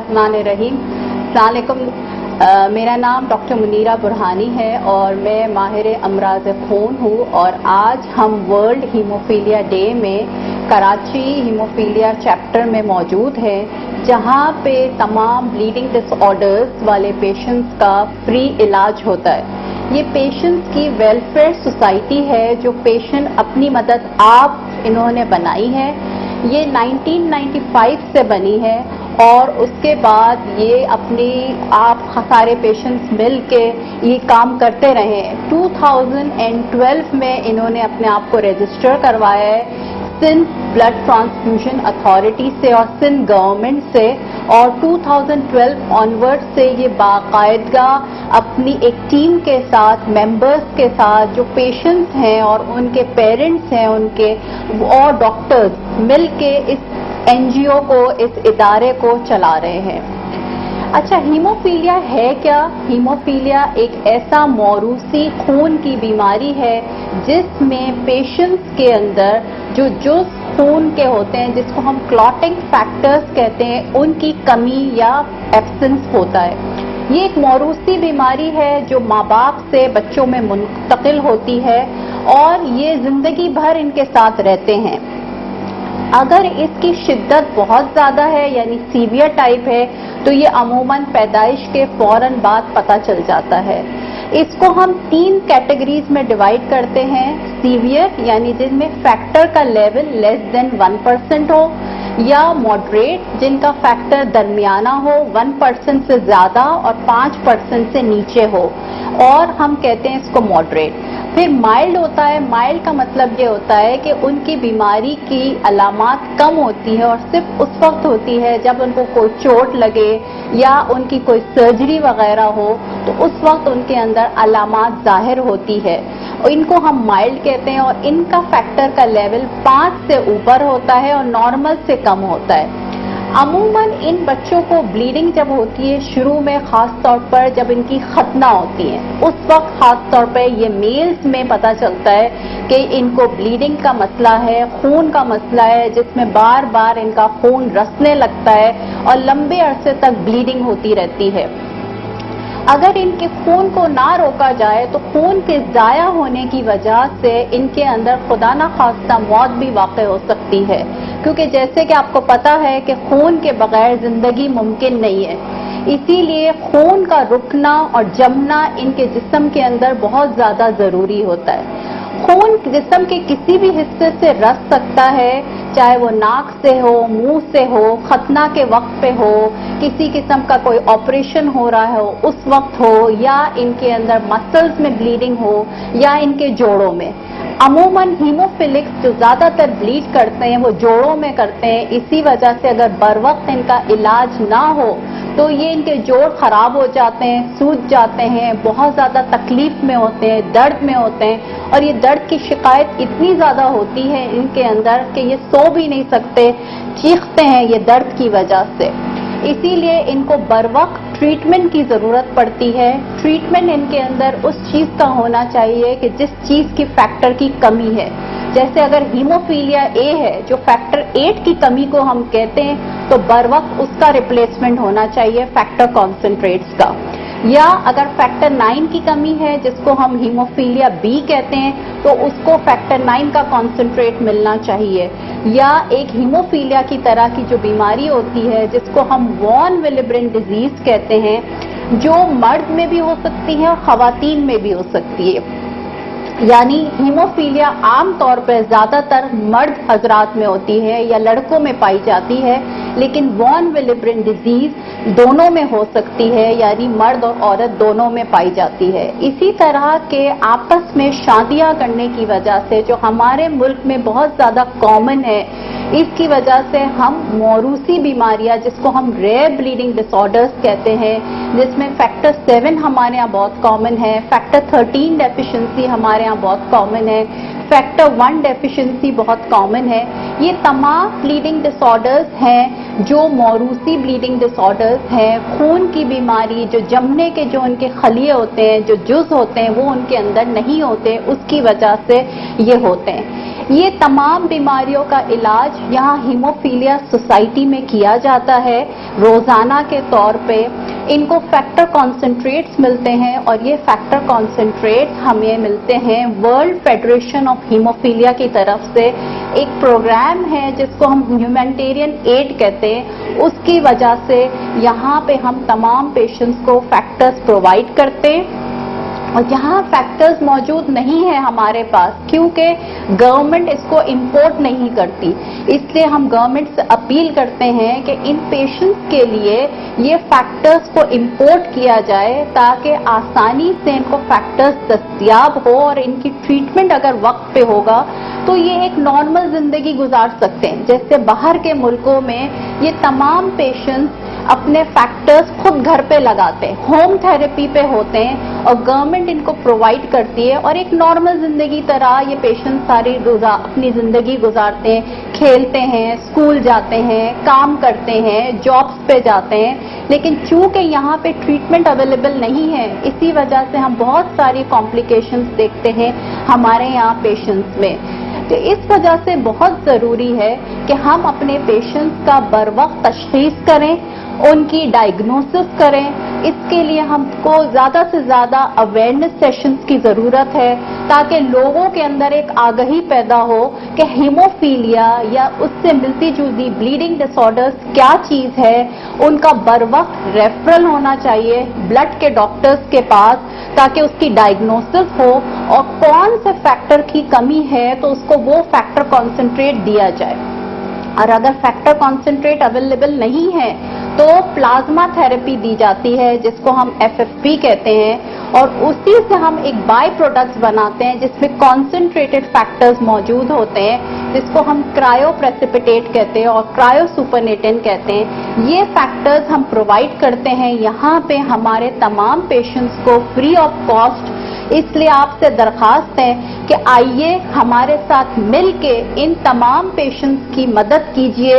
बिस्मिल्लाहिर्रहमानिर्रहीम। अस्सलाम वालेकुम। मेरा नाम डॉक्टर मुनीरा बुरहानी है और मैं माहिर अमराज खून हूँ और आज हम वर्ल्ड हीमोफीलिया डे में कराची हीमोफीलिया चैप्टर में मौजूद हैं, जहाँ पे तमाम ब्लीडिंग डिसऑर्डर्स वाले पेशेंट्स का फ्री इलाज होता है। ये पेशेंट्स की वेलफेयर सोसाइटी है जो पेशेंट अपनी मदद आप इन्होंने बनाई है। ये 1995 से बनी है और उसके बाद ये अपनी आप सारे पेशेंट्स मिल के ये काम करते रहे हैं। 2012 में इन्होंने अपने आप को रजिस्टर करवाया है सिंध ब्लड ट्रांसफ्यूजन अथॉरिटी से और सिंध गवर्नमेंट से, और 2012 ऑनवर्ड से ये बाकायदा अपनी एक टीम के साथ, मेंबर्स के साथ, जो पेशेंट्स हैं और उनके पेरेंट्स हैं उनके और डॉक्टर्स मिल के इस एनजीओ को, इस इदारे को चला रहे हैं। अच्छा, हीमोफीलिया है क्या? हीमोफीलिया एक ऐसा मौरूसी खून की बीमारी है जिसमें पेशेंट्स के अंदर जो खून के होते हैं, जिसको हम क्लॉटिंग फैक्टर्स कहते हैं, उनकी कमी या एब्सेंस होता है। ये एक मौरूसी बीमारी है जो माँ बाप से बच्चों में मुंतकिल होती है और ये जिंदगी भर इनके साथ रहते हैं। अगर इसकी शिद्दत बहुत ज़्यादा है यानी सीवियर टाइप है तो ये अमूमन पैदाइश के फौरन बाद पता चल जाता है। इसको हम 3 कैटेगरीज में डिवाइड करते हैं। सीवियर यानी जिनमें फैक्टर का लेवल लेस देन 1% हो, या मॉडरेट जिनका फैक्टर दरमियाना हो, 1% से ज़्यादा और 5% से नीचे हो, और हम कहते हैं इसको मॉडरेट। फिर माइल्ड होता है। माइल्ड का मतलब ये होता है कि उनकी बीमारी की अलामात कम होती है और सिर्फ उस वक्त होती है जब उनको कोई चोट लगे या उनकी कोई सर्जरी वगैरह हो, तो उस वक्त उनके अंदर अलामात जाहिर होती है। और इनको हम माइल्ड कहते हैं और इनका फैक्टर का लेवल 5 से ऊपर होता है और नॉर्मल से कम होता है। अमूमन इन बच्चों को ब्लीडिंग जब होती है शुरू में, खास तौर पर जब इनकी खतना होती है, उस वक्त खास तौर पर ये मेल्स में पता चलता है कि इनको ब्लीडिंग का मसला है, खून का मसला है, जिसमें बार बार इनका खून रसने लगता है और लंबे अरसे तक ब्लीडिंग होती रहती है। अगर इनके खून को ना रोका जाए तो खून के ज़ाया होने की वजह से इनके अंदर खुदा ना खास्ता मौत भी वाक़ हो सकती है, क्योंकि जैसे कि आपको पता है कि खून के बगैर ज़िंदगी मुमकिन नहीं है। इसीलिए खून का रुकना और जमना इनके जिस्म के अंदर बहुत ज़्यादा ज़रूरी होता है। खून जिस्म के किसी भी हिस्से से रस सकता है, चाहे वो नाक से हो, मुंह से हो, खतना के वक्त पे हो, किसी किस्म का कोई ऑपरेशन हो रहा हो उस वक्त हो, या इनके अंदर मसल्स में ब्लीडिंग हो, या इनके जोड़ों में। अमूमन हीमोफिलिक्स जो ज़्यादातर ब्लीड करते हैं वो जोड़ों में करते हैं। इसी वजह से अगर बर वक्त इनका इलाज ना हो तो ये इनके जोड़ खराब हो जाते हैं, सूज जाते हैं, बहुत ज़्यादा तकलीफ में होते हैं, दर्द में होते हैं, और ये दर्द की शिकायत इतनी ज़्यादा होती है इनके अंदर कि ये सो भी नहीं सकते, चीखते हैं ये दर्द की वजह से। इसीलिए इनको बर वक्त ट्रीटमेंट की ज़रूरत पड़ती है। ट्रीटमेंट इनके अंदर उस चीज़ का होना चाहिए कि जिस चीज़ की फैक्टर की कमी है। जैसे अगर हीमोफीलिया ए है, जो फैक्टर 8 की कमी को हम कहते हैं, तो बर वक्त उसका रिप्लेसमेंट होना चाहिए फैक्टर कॉन्सेंट्रेट्स का। या अगर फैक्टर 9 की कमी है, जिसको हम हीमोफीलिया बी कहते हैं, तो उसको फैक्टर 9 का कॉन्सेंट्रेट मिलना चाहिए। या एक हीमोफीलिया की तरह की जो बीमारी होती है जिसको हम वॉन विलिब्रिन डिजीज कहते हैं, जो मर्द में भी हो सकती है और खवातीन में भी हो सकती है। यानी हीमोफीलिया आम तौर पर ज़्यादातर मर्द हजरात में होती है या लड़कों में पाई जाती है, लेकिन वॉन विलिब्रिन डिजीज दोनों में हो सकती है, यानी मर्द और औरत दोनों में पाई जाती है। इसी तरह के आपस में शादियां करने की वजह से, जो हमारे मुल्क में बहुत ज़्यादा कॉमन है, इसकी वजह से हम मौरूसी बीमारियां, जिसको हम रेयर ब्लीडिंग डिसऑर्डर्स कहते हैं, जिसमें फैक्टर 7 हमारे यहाँ बहुत कॉमन है, फैक्टर 13 डेफिशिएंसी हमारे यहाँ बहुत कॉमन है, फैक्टर 1 डेफिशिएंसी बहुत कॉमन है। ये तमाम ब्लीडिंग डिसऑर्डर्स हैं जो मौरूसी ब्लीडिंग डिसऑर्डर्स हैं। खून की बीमारी, जो जमने के जो उनके खलिए होते हैं, जो जुज़ होते हैं, वो उनके अंदर नहीं होते, उसकी वजह से ये होते हैं। یہ تمام بیماریوں کا علاج یہاں ہیموفیلیا سوسائٹی میں کیا جاتا ہے روزانہ کے طور پہ. ان کو فیکٹر کانسنٹریٹس ملتے ہیں اور یہ فیکٹر کانسنٹریٹس ہمیں ملتے ہیں ورلڈ فیڈریشن آف ہیموفیلیا کی طرف سے. ایک پروگرام ہے جس کو ہم ہیومینٹیرین ایڈ کہتے ہیں, اس کی وجہ سے یہاں پہ ہم تمام پیشنٹس کو فیکٹرز پرووائڈ کرتے ہیں. اور جہاں فیکٹرز موجود نہیں ہیں ہمارے پاس, کیونکہ گورنمنٹ اس کو امپورٹ نہیں کرتی, اس لیے ہم گورنمنٹ سے اپیل کرتے ہیں کہ ان پیشنٹس کے لیے یہ فیکٹرز کو امپورٹ کیا جائے تاکہ آسانی سے ان کو فیکٹرز دستیاب ہو اور ان کی ٹریٹمنٹ اگر وقت پہ ہوگا تو یہ ایک نارمل زندگی گزار سکتے ہیں. جیسے باہر کے ملکوں میں یہ تمام پیشنٹس اپنے فیکٹرز خود گھر پہ لگاتے ہیں, ہوم تھراپی پہ ہوتے ہیں اور گورنمنٹ ان کو پرووائڈ کرتی ہے اور ایک نارمل زندگی طرح یہ پیشنٹ ساری اپنی زندگی گزارتے ہیں, کھیلتے ہیں, اسکول جاتے ہیں, کام کرتے ہیں, جابس پہ جاتے ہیں. لیکن چونکہ یہاں پہ ٹریٹمنٹ اویلیبل نہیں ہے, اسی وجہ سے ہم بہت ساری کمپلیکیشنز دیکھتے ہیں ہمارے یہاں پیشنٹس میں. تو اس وجہ سے بہت ضروری ہے کہ ہم اپنے پیشنٹس کا بروقت تشخیص کریں, ان کی ڈائگنوسس کریں. اس کے لیے ہم کو زیادہ سے زیادہ اویئرنیس سیشنز کی ضرورت ہے تاکہ لوگوں کے اندر ایک آگہی پیدا ہو کہ ہیموفیلیا یا اس سے ملتی جلتی بلیڈنگ ڈس آرڈرز کیا چیز ہے. ان کا بروقت ریفرل ہونا چاہیے بلڈ کے ڈاکٹرز کے پاس تاکہ اس کی ڈائگنوسس ہو اور کون سے فیکٹر کی کمی ہے تو اس کو وہ فیکٹر کانسنٹریٹ دیا جائے. اور اگر فیکٹر کانسنٹریٹ اویلیبل نہیں ہے تو پلازما تھراپی دی جاتی ہے جس کو ہم FFP کہتے ہیں, اور اسی سے ہم ایک بائی پروڈکٹس بناتے ہیں جس میں کانسنٹریٹڈ فیکٹرز موجود ہوتے ہیں جس کو ہم کرائیو پریسپیٹیٹ کہتے ہیں اور کرائیو سپرنیٹن کہتے ہیں. یہ فیکٹرز ہم پرووائڈ کرتے ہیں یہاں پہ ہمارے تمام پیشنٹس کو فری آف کاسٹ. اس لیے آپ سے درخواست ہے کہ آئیے ہمارے ساتھ مل کے ان تمام پیشنٹس کی مدد کیجیے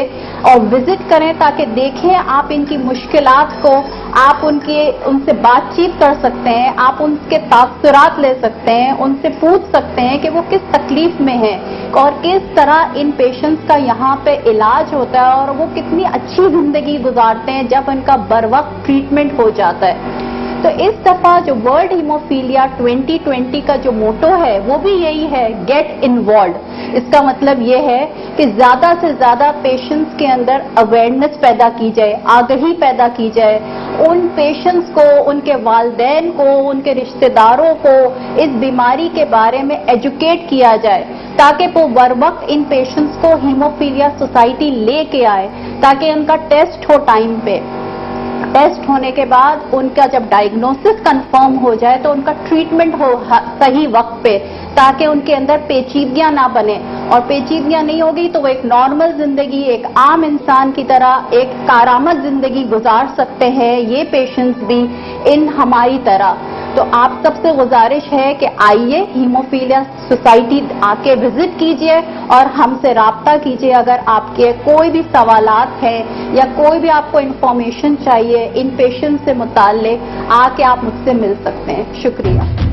اور وزٹ کریں تاکہ دیکھیں آپ ان کی مشکلات کو, آپ ان سے بات چیت کر سکتے ہیں, آپ ان کے تاثرات لے سکتے ہیں, ان سے پوچھ سکتے ہیں کہ وہ کس تکلیف میں ہیں اور کس طرح ان پیشنٹس کا یہاں پہ علاج ہوتا ہے اور وہ کتنی اچھی زندگی گزارتے ہیں جب ان کا بروقت ٹریٹمنٹ ہو جاتا ہے. تو اس دفعہ جو ورلڈ ہیموفیلیا 2020 کا جو موٹو ہے وہ بھی یہی ہے, گیٹ انوالوڈ. اس کا مطلب یہ ہے کہ زیادہ سے زیادہ پیشنٹس کے اندر اویئرنیس پیدا کی جائے, آگہی پیدا کی جائے, ان پیشنٹس کو, ان کے والدین کو, ان کے رشتہ داروں کو اس بیماری کے بارے میں ایجوکیٹ کیا جائے تاکہ وہ بروقت ان پیشنٹس کو ہیموفیلیا سوسائٹی لے کے آئے تاکہ ان کا ٹیسٹ ہو ٹائم پہ. ٹیسٹ ہونے کے بعد ان کا جب ڈائگنوسس کنفرم ہو جائے تو ان کا ٹریٹمنٹ ہو صحیح وقت پہ تاکہ ان کے اندر پیچیدگیاں نہ بنے, اور پیچیدگیاں نہیں ہوگی تو وہ ایک نارمل زندگی, ایک عام انسان کی طرح ایک کارآمد زندگی گزار سکتے ہیں یہ پیشنٹس بھی ان ہماری طرح. تو آپ سب سے گزارش ہے کہ آئیے ہیموفیلیا سوسائٹی آ کے وزٹ کیجئے اور ہم سے رابطہ کیجئے اگر آپ کے کوئی بھی سوالات ہیں یا کوئی بھی آپ کو انفارمیشن چاہیے ان پیشنٹ سے متعلق, آ کے آپ مجھ سے مل سکتے ہیں. شکریہ.